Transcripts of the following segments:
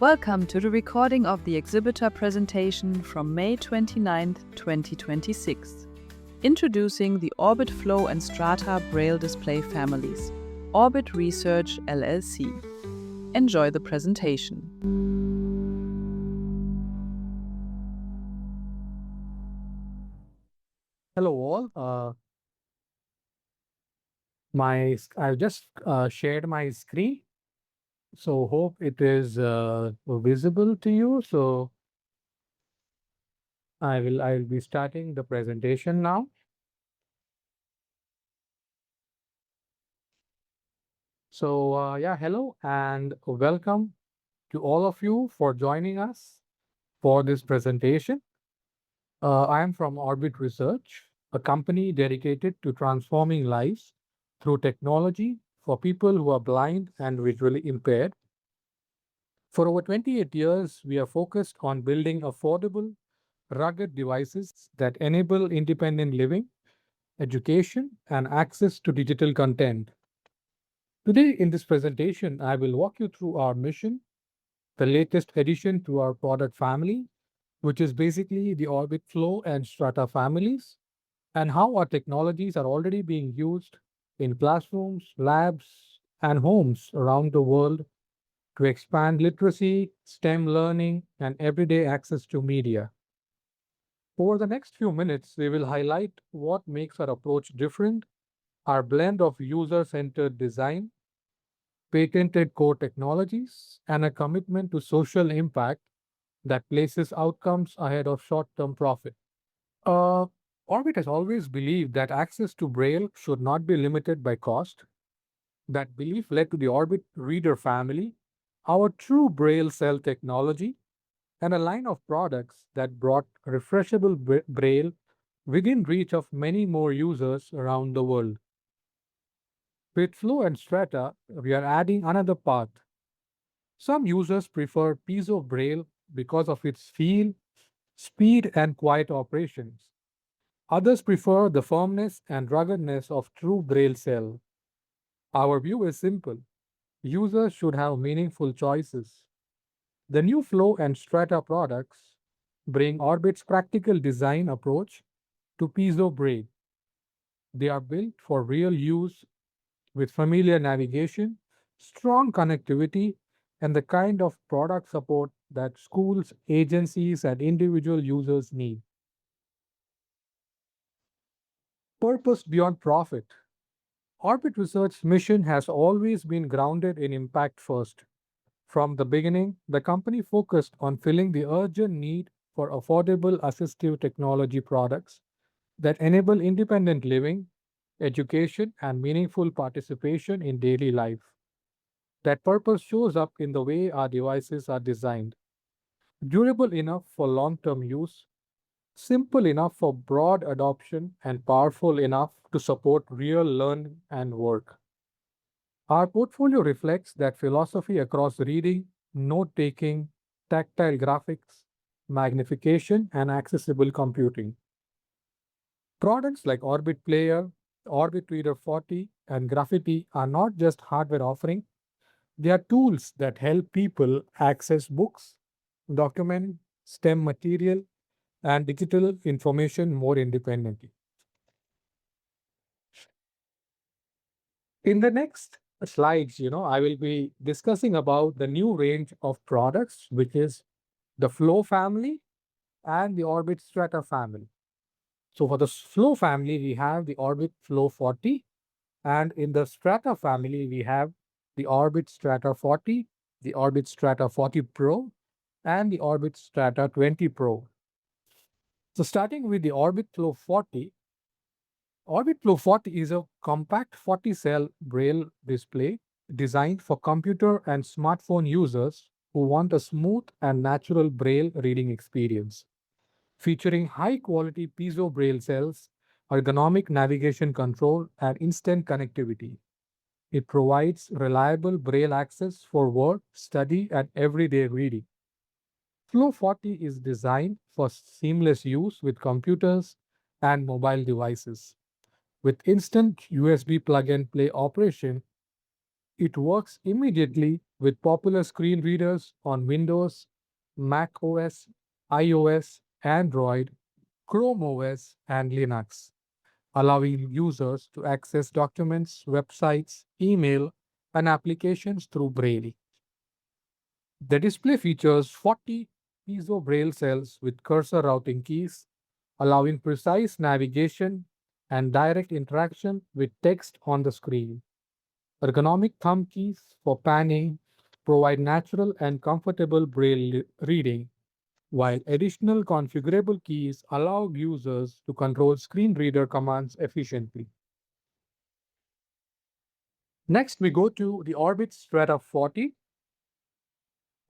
Welcome to the recording of the Exhibitor presentation from May 29, 2026. Introducing the Orbit Flow and Strata Braille display families. Orbit Research LLC. Enjoy the presentation. Hello all. I've just shared my screen, so hope it is visible to you. So I'll be starting the presentation now. So yeah, hello and welcome to all of you for joining us for this presentation. I am from Orbit Research, a company dedicated to transforming lives through technology for people who are blind and visually impaired. For over 28 years, we are focused on building affordable, rugged devices that enable independent living, education, and access to digital content. Today, in this presentation, I will walk you through our mission, the latest addition to our product family, which is basically the Orbit Flow and Strata families, and how our technologies are already being used in classrooms, labs, and homes around the world to expand literacy, STEM learning, and everyday access to media. Over the next few minutes, we will highlight what makes our approach different, our blend of user centered design, patented core technologies, and a commitment to social impact that places outcomes ahead of short term profit. Uh, Orbit has always believed that access to Braille should not be limited by cost. That belief led to the Orbit Reader family, our true Braille cell technology, and a line of products that brought refreshable Braille within reach of many more users around the world. With Flow and Strata, we are adding another path. Some users prefer piezo Braille because of its feel, speed, and quiet operations. Others prefer the firmness and ruggedness of true Braille cell. Our view is simple. Users should have meaningful choices. The new Flow and Strata products bring Orbit's practical design approach to piezo Braille. They are built for real use with familiar navigation, strong connectivity, and the kind of product support that schools, agencies, and individual users need. Purpose beyond profit. Orbit Research's mission has always been grounded in impact first. From the beginning, the company focused on filling the urgent need for affordable assistive technology products that enable independent living, education, and meaningful participation in daily life. That purpose shows up in the way our devices are designed: durable enough for long term use, simple enough for broad adoption, and powerful enough to support real learning and work. Our portfolio reflects that philosophy across reading, note taking, tactile graphics, magnification, and accessible computing. Products like Orbit Player, Orbit Reader 40, and Graffiti are not just hardware offerings, they are tools that help people access books, document STEM material, and digital information more independently. In the next slides, I will be discussing about the new range of products, which is the Flow family and the Orbit Strata family. So for the Flow family, we have the Orbit Flow 40, and in the Strata family, we have the Orbit Strata 40, the Orbit Strata 40 Pro, and the Orbit Strata 20 Pro. So starting with the Orbit Flow 40, Orbit Flow 40 is a compact 40 cell Braille display designed for computer and smartphone users who want a smooth and natural Braille reading experience. Featuring high quality piezo Braille cells, ergonomic navigation control, and instant connectivity. It provides reliable Braille access for work, study, and everyday reading. Flow 40 is designed for seamless use with computers and mobile devices. With instant USB plug and play operation, it works immediately with popular screen readers on Windows, macOS, iOS, Android, ChromeOS, and Linux, allowing users to access documents, websites, email, and applications through Braille. The display features 40 piezo Braille cells with cursor routing keys, allowing precise navigation and direct interaction with text on the screen. Ergonomic thumb keys for panning provide natural and comfortable Braille reading, while additional configurable keys allow users to control screen reader commands efficiently. Next, we go to the Orbit Strata 40.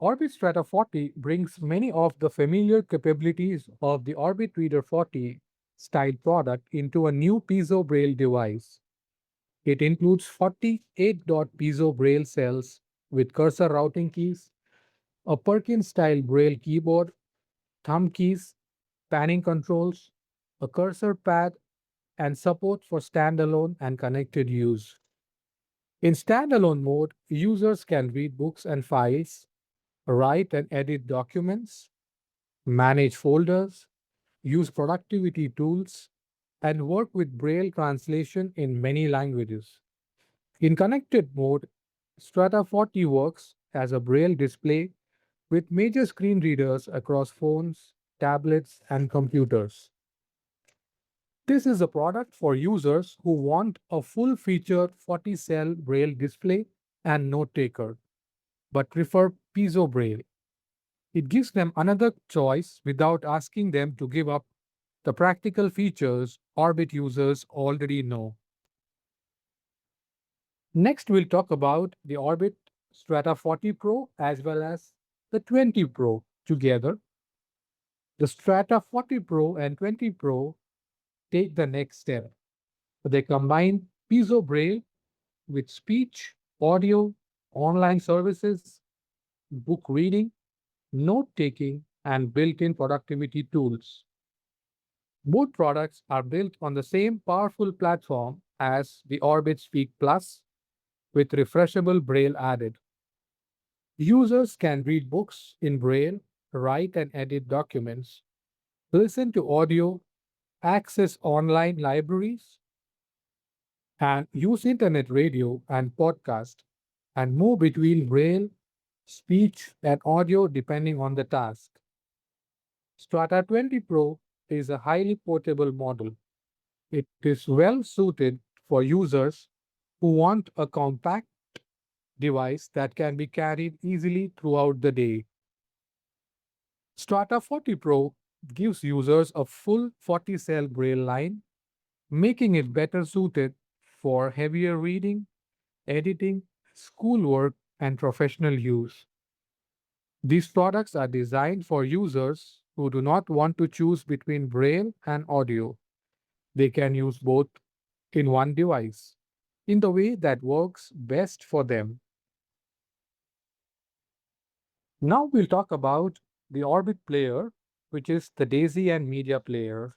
Orbit Strata 40 brings many of the familiar capabilities of the Orbit Reader 40 style product into a new piezo Braille device. It includes 48 dot piezo Braille cells with cursor routing keys, a Perkins style Braille keyboard, thumb keys, panning controls, a cursor pad, and support for standalone and connected use. In standalone mode, users can read books and files, write and edit documents, manage folders, use productivity tools, and work with Braille translation in many languages. In connected mode, Strata 40 works as a Braille display with major screen readers across phones, tablets, and computers. This is a product for users who want a full featured 40 cell Braille display and note taker, but prefer piezo Braille. It gives them another choice without asking them to give up the practical features Orbit users already know. Next, we'll talk about the Orbit Strata 40 Pro as well as the 20 Pro together. The Strata 40 Pro and 20 Pro take the next step. They combine piezo Braille with speech, audio, online services, book reading, note taking, and built in productivity tools. Both products are built on the same powerful platform as the Orbit Speak Plus with refreshable Braille added. Users can read books in Braille, write and edit documents, listen to audio, access online libraries, and use internet radio and podcast, and move between Braille, speech, and audio depending on the task. Strata 20 Pro is a highly portable model. It is well suited for users who want a compact device that can be carried easily throughout the day. Strata 40 Pro gives users a full 40 cell Braille line, making it better suited for heavier reading, editing, schoolwork, and professional use. These products are designed for users who do not want to choose between Braille and audio. They can use both in one device in the way that works best for them. Now we'll talk about the Orbit Player, which is the Daisy and Media Player.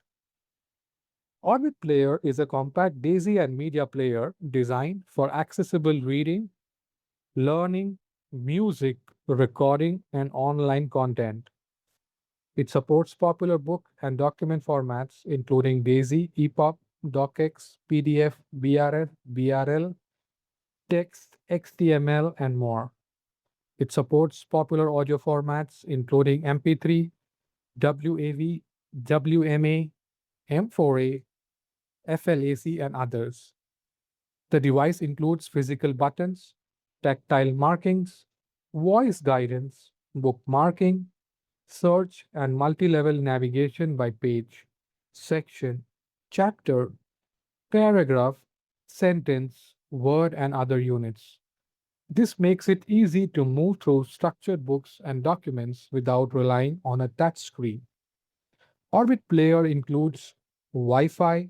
Orbit Player is a compact Daisy and Media Player designed for accessible reading, learning, music, recording, and online content. It supports popular book and document formats, including DAISY, EPUB, DocX, PDF, BRF, BRL, text, XTML, and more. It supports popular audio formats, including MP3, WAV, WMA, M4A, FLAC, and others. The device includes physical buttons, tactile markings, voice guidance, bookmarking, search, and multi-level navigation by page, section, chapter, paragraph, sentence, word, and other units. This makes it easy to move through structured books and documents without relying on a touchscreen. Orbit Player includes Wi-Fi,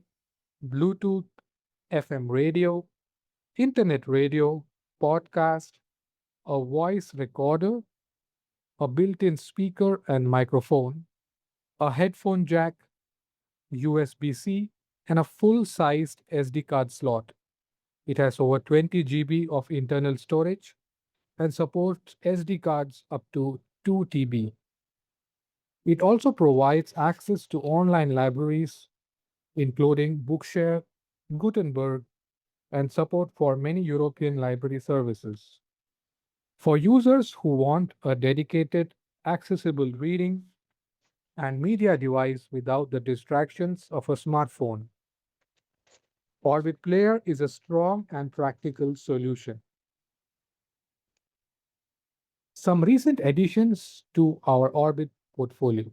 Bluetooth, FM radio, internet radio, podcast, a voice recorder, a built-in speaker and microphone, a headphone jack, USB-C, and a full-sized SD card slot. It has over 20 GB of internal storage, and supports SD cards up to 2 TB. It also provides access to online libraries, including Bookshare, Gutenberg, and support for many European library services. For users who want a dedicated, accessible reading and media device without the distractions of a smartphone, Orbit Player is a strong and practical solution. Some recent additions to our Orbit portfolio.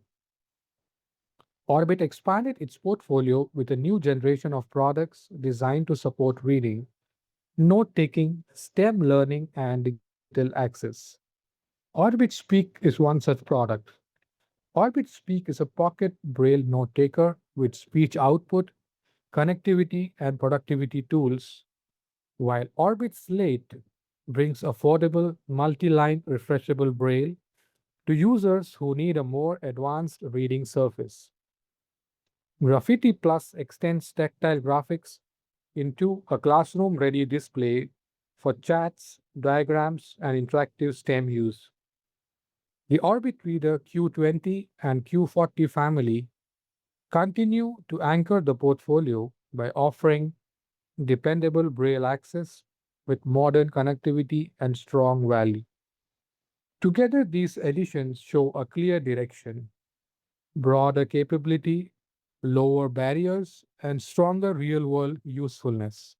Orbit expanded its portfolio with a new generation of products designed to support reading, note taking, STEM learning, and digital access. Orbit Speak is one such product. Orbit Speak is a pocket braille note taker with speech output, connectivity, and productivity tools, while Orbit Slate brings affordable multi-line refreshable braille to users who need a more advanced reading surface. Graffiti Plus extends tactile graphics into a classroom ready display for chats, diagrams, and interactive STEM use. The Orbit Reader Q20 and Q40 family continue to anchor the portfolio by offering dependable Braille access with modern connectivity and strong value. Together, these additions show a clear direction: broader capability, lower barriers, and stronger real world usefulness.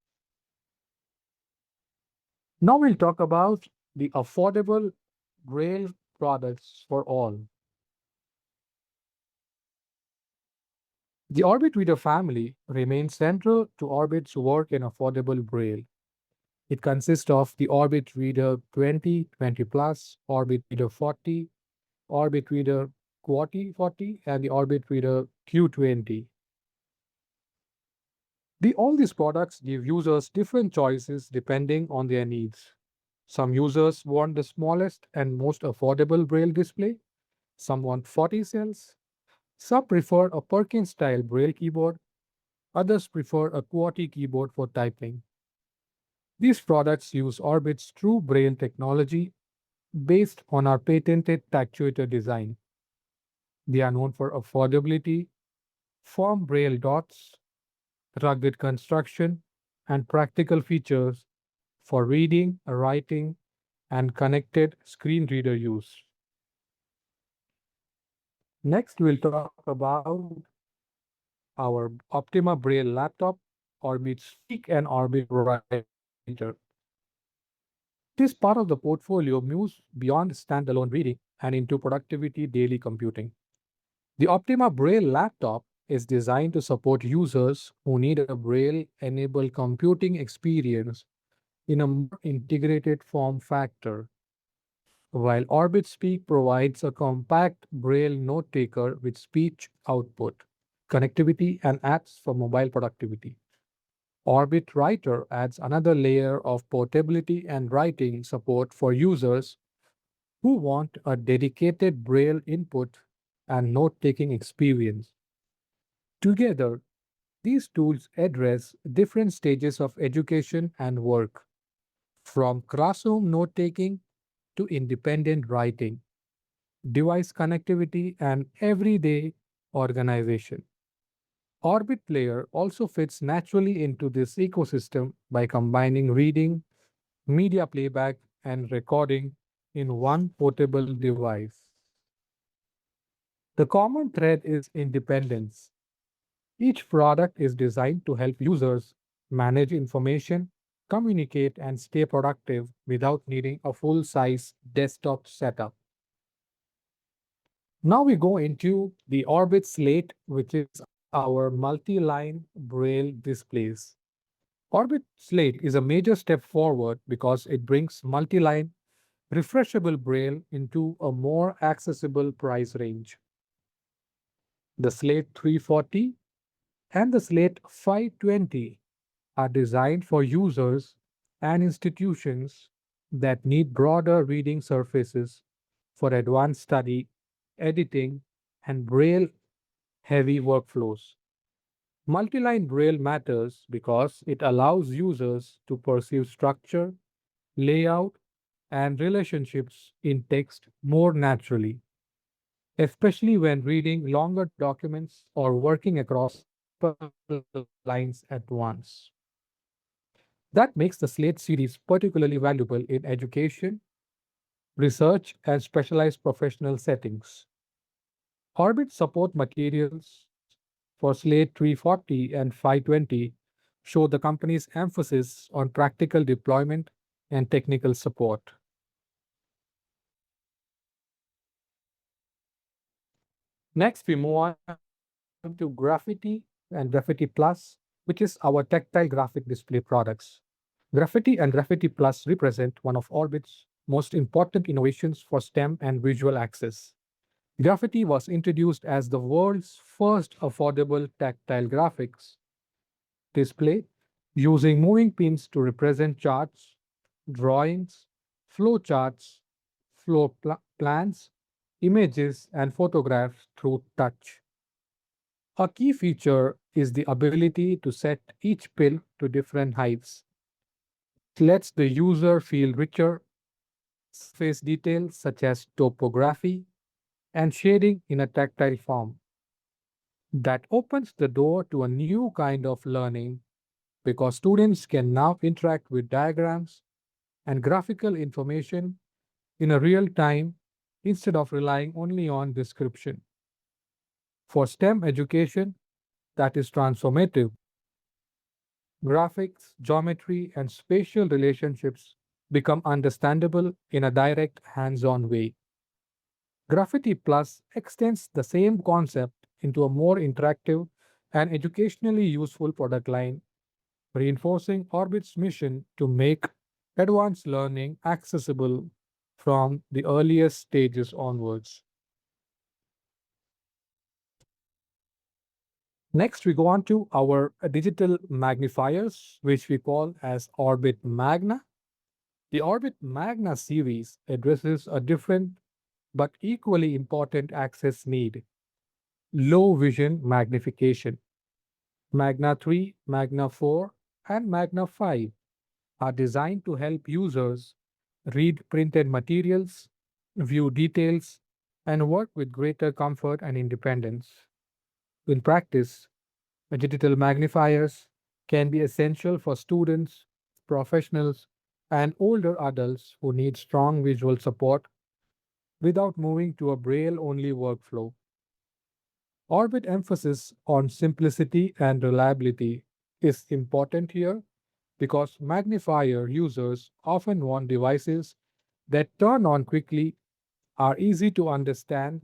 Now we'll talk about the affordable Braille products for all. The Orbit Reader family remains central to Orbit's work in affordable Braille. It consists of the Orbit Reader 20, 20 Plus, Orbit Reader 40, Orbit Reader Quati 40, and the Orbit Reader Q20. All these products give users different choices depending on their needs. Some users want the smallest and most affordable Braille display, some want 40 cells, some prefer a Perkins style Braille keyboard, others prefer a QWERTY keyboard for typing. These products use Orbit's true Braille technology based on our patented actuator design. They are known for affordability, firm Braille dots, rugged construction, and practical features for reading, writing, and connected screen reader use. Next, we'll talk about our Optima Braille laptop, Orbit Speak, and Orbit Writer. This part of the portfolio moves beyond standalone reading and into productivity daily computing. The Optima Braille laptop is designed to support users who need a Braille enabled computing experience in a more integrated form factor, while Orbit Speak provides a compact Braille note taker with speech output, connectivity, and apps for mobile productivity. Orbit Writer adds another layer of portability and writing support for users who want a dedicated Braille input and note taking experience. Together, these tools address different stages of education and work, from classroom note taking to independent writing, device connectivity, and everyday organization. Orbit Player also fits naturally into this ecosystem by combining reading, media playback, and recording in one portable device. The common thread is independence. Each product is designed to help users manage information, communicate, and stay productive without needing a full size desktop setup. Now we go into the Orbit Slate, which is our multi line Braille displays. Orbit Slate is a major step forward because it brings multi line refreshable Braille into a more accessible price range. The Slate 340 and the Slate 520 are designed for users and institutions that need broader reading surfaces for advanced study, editing, and Braille heavy workflows. Multiline Braille matters because it allows users to perceive structure, layout, and relationships in text more naturally, especially when reading longer documents or working across multiple lines at once. That makes the Slate series particularly valuable in education, research, and specialized professional settings. Orbit support materials for Slate 340 and 520 show the company's emphasis on practical deployment and technical support. Next, we move on to Graffiti and Graffiti Plus, which is our tactile graphic display products. Graffiti and Graffiti Plus represent one of Orbit's most important innovations for STEM and visual access. Graffiti was introduced as the world's first affordable tactile graphics display using moving pins to represent charts, drawings, flow charts, plans, images, and photographs through touch. A key feature is the ability to set each pin to different heights. It lets the user feel richer surface details such as topography and shading in a tactile form. That opens the door to a new kind of learning because students can now interact with diagrams and graphical information in a real time instead of relying only on description. For STEM education, that is transformative. Graphics, geometry, and spatial relationships become understandable in a direct, hands on way. Graffiti Plus extends the same concept into a more interactive and educationally useful product line, reinforcing Orbit's mission to make advanced learning accessible from the earliest stages onwards. Next, we go on to our digital magnifiers, which we call as Orbit Magna. The Orbit Magna series addresses a different but equally important access need: low vision magnification. Magna 3, Magna 4, and Magna 5 are designed to help users read printed materials, view details, and work with greater comfort and independence. In practice, digital magnifiers can be essential for students, professionals, and older adults who need strong visual support without moving to a Braille only workflow. Orbit emphasis on simplicity and reliability is important here because magnifier users often want devices that turn on quickly, are easy to understand,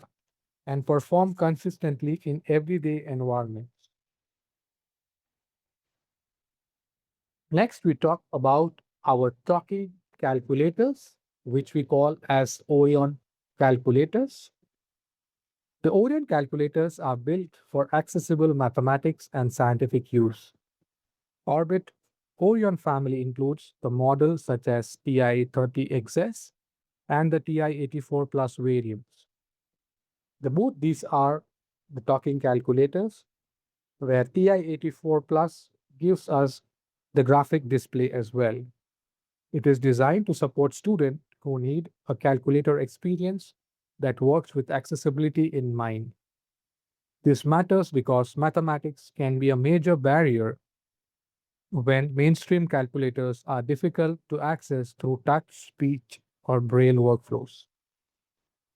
and perform consistently in everyday environments. Next, we talk about our talking calculators, which we call as Orion calculators. The Orion calculators are built for accessible mathematics and scientific use. Orbit Orion family includes the models such as TI-30XS and the TI-84 Plus variants. Both these are the talking calculators, where TI-84 Plus gives us the graphic display as well. It is designed to support students who need a calculator experience that works with accessibility in mind. This matters because mathematics can be a major barrier when mainstream calculators are difficult to access through touch, speech, or braille workflows.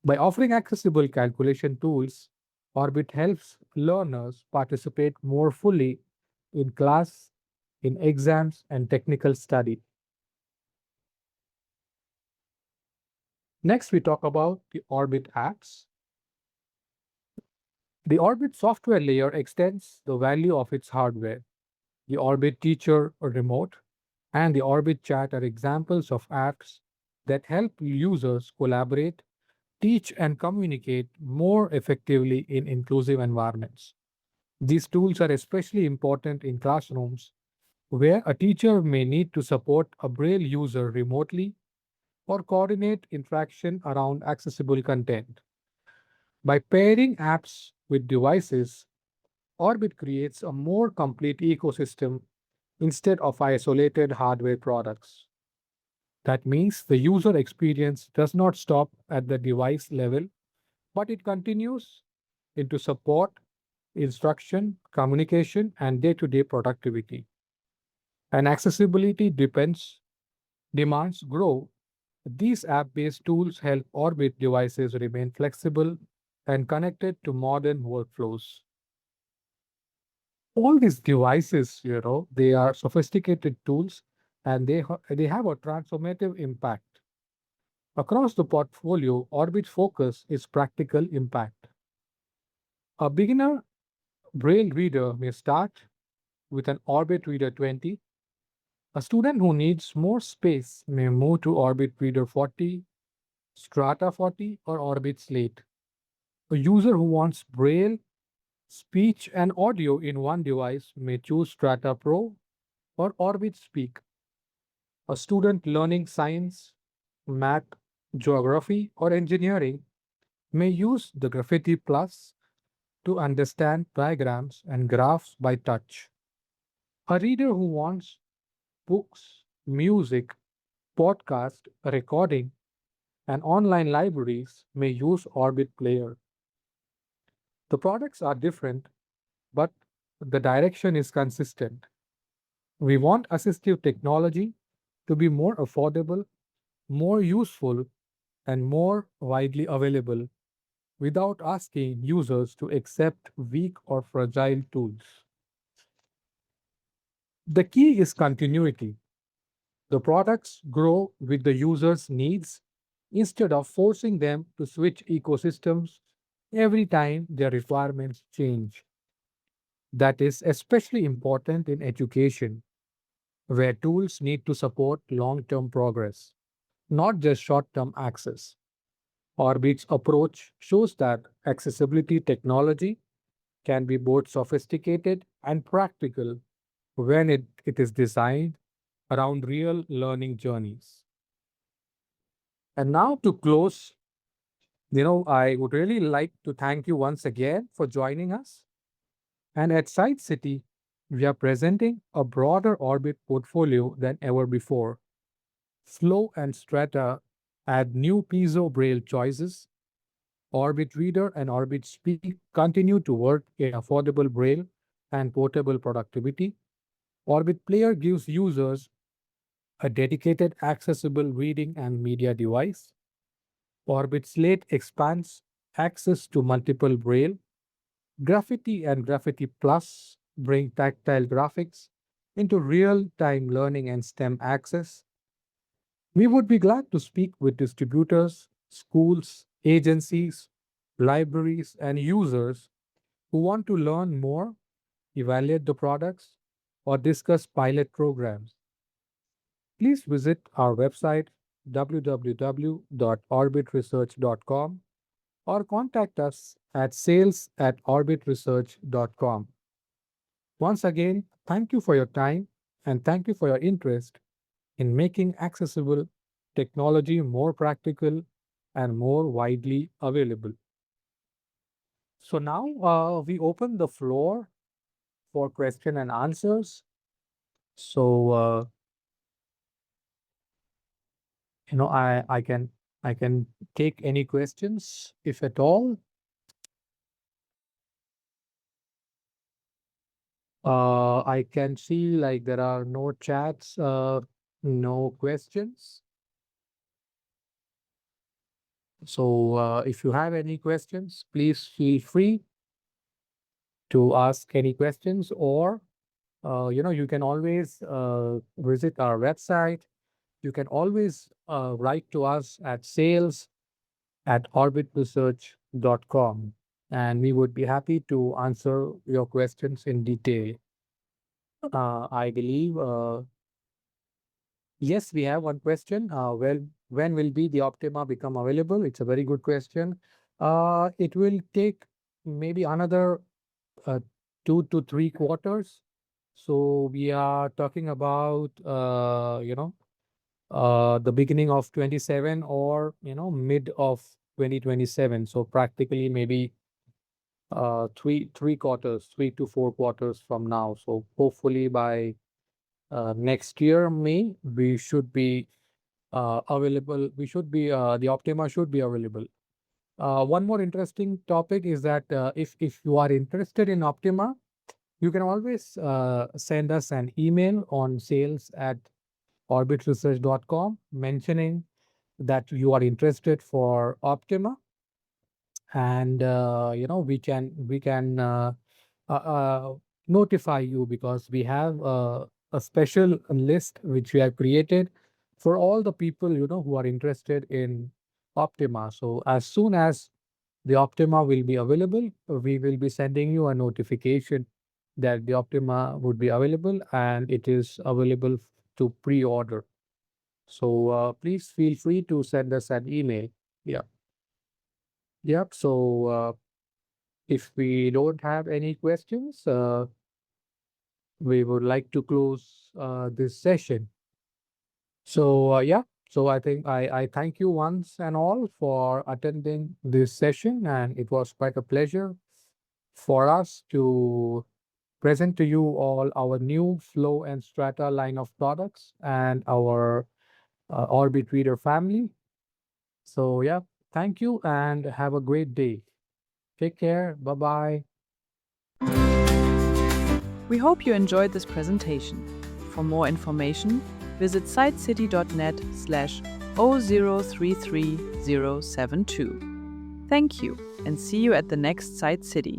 By offering accessible calculation tools, Orbit helps learners participate more fully in class, in exams, and technical study. Next, we talk about the Orbit apps. The Orbit software layer extends the value of its hardware. The Orbit Teacher or Remote and the Orbit Chat are examples of apps that help users collaborate, teach, and communicate more effectively in inclusive environments. These tools are especially important in classrooms where a teacher may need to support a Braille user remotely or coordinate interaction around accessible content. By pairing apps with devices, Orbit creates a more complete ecosystem instead of isolated hardware products. That means the user experience does not stop at the device level, but it continues into support, instruction, communication, and day to day productivity. And accessibility demands grow. These app based tools help Orbit devices remain flexible and connected to modern workflows. All these devices, they are sophisticated tools and they have a transformative impact. Across the portfolio, Orbit's focus is practical impact. A beginner Braille reader may start with an Orbit Reader 20. A student who needs more space may move to Orbit Reader 40, Strata 40, or Orbit Slate. A user who wants Braille, speech, and audio in one device may choose Strata Pro or Orbit Speak. A student learning science, math, geography, or engineering may use the Graffiti Plus to understand diagrams and graphs by touch. A reader who wants books, music, podcast, recording, and online libraries may use Orbit Player. The products are different, but the direction is consistent. We want assistive technology to be more affordable, more useful, and more widely available without asking users to accept weak or fragile tools. The key is continuity. The products grow with the user's needs instead of forcing them to switch ecosystems every time their requirements change. That is especially important in education, where tools need to support long term progress, not just short term access. Orbit's approach shows that accessibility technology can be both sophisticated and practical when it is designed around real learning journeys. And now to close, I would really like to thank you once again for joining us. And at SightCity, we are presenting a broader Orbit portfolio than ever before. Flow and Strata add new piezo braille choices. Orbit Reader and Orbit Speak continue to work in affordable braille and portable productivity. Orbit Player gives users a dedicated accessible reading and media device. Orbit Slate expands access to multiple braille. Graffiti and Graffiti Plus bring tactile graphics into real time learning and STEM access. We would be glad to speak with distributors, schools, agencies, libraries, and users who want to learn more, evaluate the products, or discuss pilot programs. Please visit our website www.orbitresearch.com or contact us at sales@orbitresearch.com. Once again, thank you for your time and thank you for your interest in making accessible technology more practical and more widely available. So now we open the floor for question and answers. So I can take any questions if at all. I can see like there are no chats, no questions. So if you have any questions, please feel free to ask any questions, or you can always visit our website. You can always write to us at sales@orbitresearch.com, and we would be happy to answer your questions in detail. I believe, yes, we have one question. Well, when will be the Optima become available? It's a very good question. It will take maybe another uh, 2 to 3 quarters. So we are talking about, the beginning of 27 or, mid of 2027. So practically maybe three quarters, 3 to 4 quarters from now. So hopefully by next year, May, we should be available. The Optima should be available. One more interesting topic is that if you are interested in Optima, you can always send us an email on sales@orbitresearch.com mentioning that you are interested for Optima, and we can notify you, because we have a special list which we have created for all the people who are interested in Optima. So as soon as the Optima will be available, we will be sending you a notification that the Optima would be available, and it is available to pre-order. So please feel free to send us an email. Yeah. Yep. So if we don't have any questions, we would like to close this session. So yeah. So I think I thank you once and all for attending this session, and it was quite a pleasure for us to present to you all our new Flow and Strata line of products and our Orbit Reader family. So yeah, thank you and have a great day. Take care. Bye bye. We hope you enjoyed this presentation. For more information, visit sightcity.net/0033072. Thank you, and see you at the next SightCity.